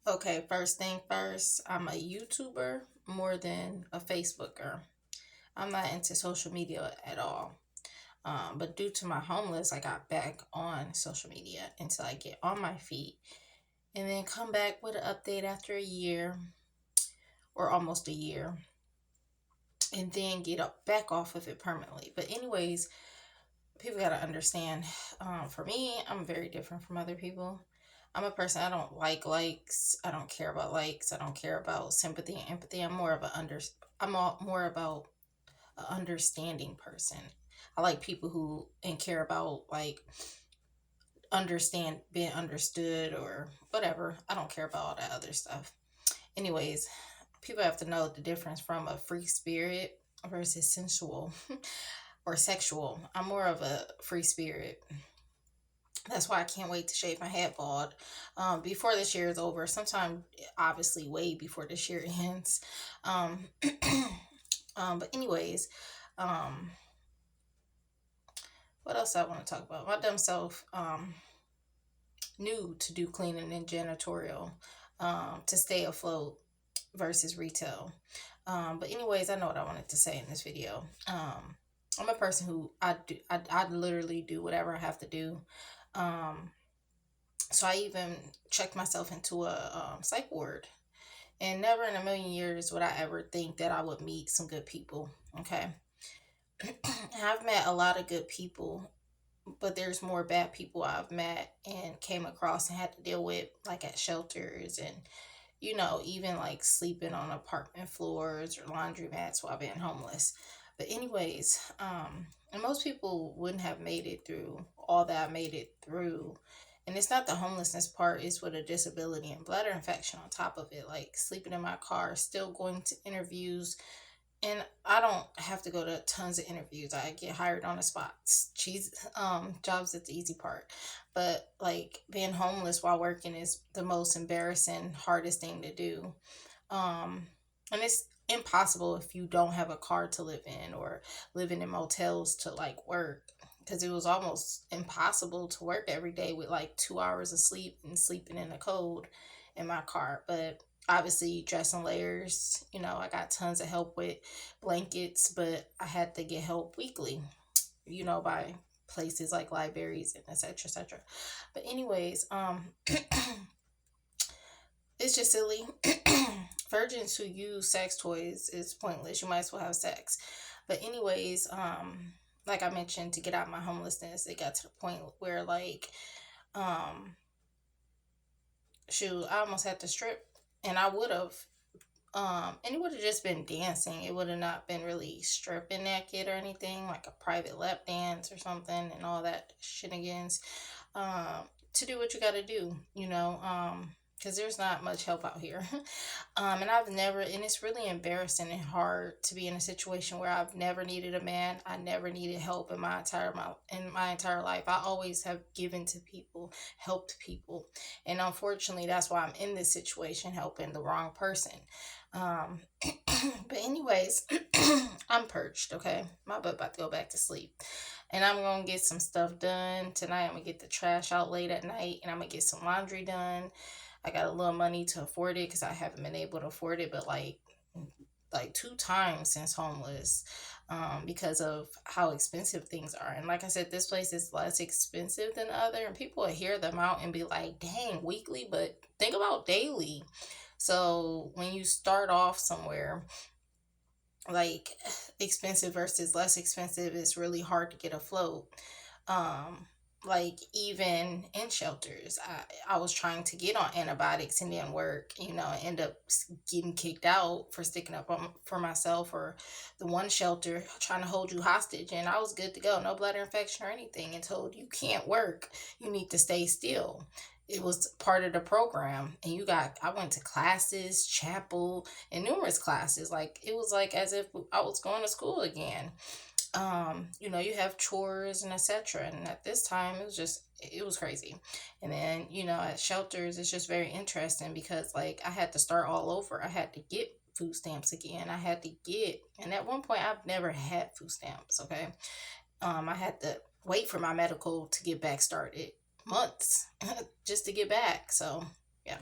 Okay, first thing first, I'm a YouTuber more than a Facebooker. I'm not into social media at all. But due to my homeless, I got back on social media until I get on my feet and then come back with an update after a year or almost a year and then get up back off of it permanently. But anyways, people got to understand, for me, I'm very different from other people. I'm a person, I don't like likes. I don't care about likes. I don't care about sympathy and empathy. I'm more about an understanding person. I like people who and care about like understand being understood or whatever. I don't care about all that other stuff. Anyways, people have to know the difference from a free spirit versus sensual or sexual. I'm more of a free spirit. That's why I can't wait to shave my head bald before this year is over. Sometime, obviously, way before this year ends. Um, but anyways, um, what else I want to talk about? My dumb self knew to do cleaning and janitorial to stay afloat versus retail. But anyways, I know what I wanted to say in this video. I'm a person who I literally do whatever I have to do. Um, so I even checked myself into a psych ward, and never in a million years would I ever think that I would meet some good people. Okay, I've met a lot of good people, but there's more bad people I've met and came across and had to deal with, like at shelters and even like sleeping on apartment floors or laundromats while being homeless. But anyways, and most people wouldn't have made it through all that I made it through. And it's not the homelessness part, it's with a disability and bladder infection on top of it. Like sleeping in my car, still going to interviews, and I don't have to go to tons of interviews. I get hired on the spots. Jobs is the easy part. But like being homeless while working is the most embarrassing, hardest thing to do. Um, and it's impossible if you don't have a car to live in or living in motels to like work. Because it was almost impossible to work every day with like 2 hours of sleep and sleeping in the cold in my car. But obviously dressing layers, I got tons of help with blankets, but I had to get help weekly, by places like libraries and etc etc. But anyways, it's just silly. Virgins who use sex toys is pointless. You might as well have sex. But anyways, like I mentioned, to get out of my homelessness, it got to the point where like shoot, I almost had to strip, and I would have. And it would have just been dancing. It would have not been really stripping naked or anything, like a private lap dance or something and all that shenanigans. To do what you got to do, because there's not much help out here. And it's really embarrassing and hard to be in a situation where I've never needed a man. I never needed help in my entire life. I always have given to people, helped people, and unfortunately, that's why I'm in this situation, helping the wrong person. Um, but anyways, I'm purged. Okay, my butt about to go back to sleep, and I'm gonna get some stuff done tonight. I'm gonna get the trash out late at night, and I'm gonna get some laundry done. I got a little money to afford it because I haven't been able to afford it, but like two times since homeless, because of how expensive things are. And like I said, this place is less expensive than the other, and people will hear them out and be like, "Dang, weekly," but think about daily. So when you start off somewhere like expensive versus less expensive, it's really hard to get afloat. Um, like even in shelters, I was trying to get on antibiotics and didn't work. I end up getting kicked out for sticking up for myself, or the one shelter trying to hold you hostage, and I was good to go, no bladder infection or anything, and told you can't work, you need to stay still. It was part of the program, and I went to classes, chapel, and numerous classes. Like it was like as if I was going to school again. You have chores and etc. And at this time, it was crazy. And then at shelters, it's just very interesting because like I had to start all over. I had to get food stamps again. And at one point, I've never had food stamps. Okay, I had to wait for my medical to get back started months just to get back. So yeah.